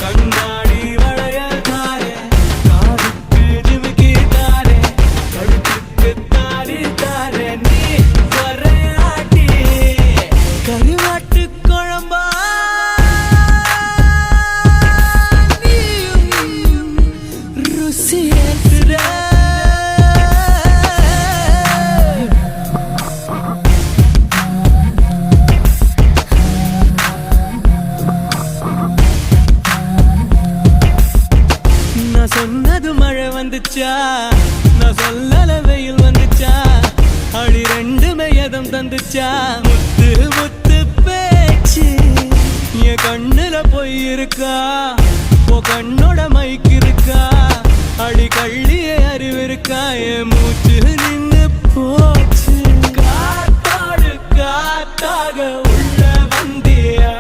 கண்ணாடி வளையல் தாரே காதுக்கு ஜிமிக்கி தாரே கழுத்துக்கு தாடி தாரே நீ வரையாட்டி கருவாட்டு குழம்பா நீயும் ருசியேத்துற நான் சொன்னது மழை வந்துச்சா நான் சொல்லல வெயில் வந்துச்சா அடி ரெண்டுமே எதம் தந்துச்சா முத்து முத்து பேச்சு என் கண்ணுல போய் இருக்கா ஓ கண்ணோட மைக்கு இருக்கா அடி கள்ளியே அறிவு இருக்கா என் மூச்சு நின்னு போச்சு காத்தோடு காத்தாக உள்ள வந்தியா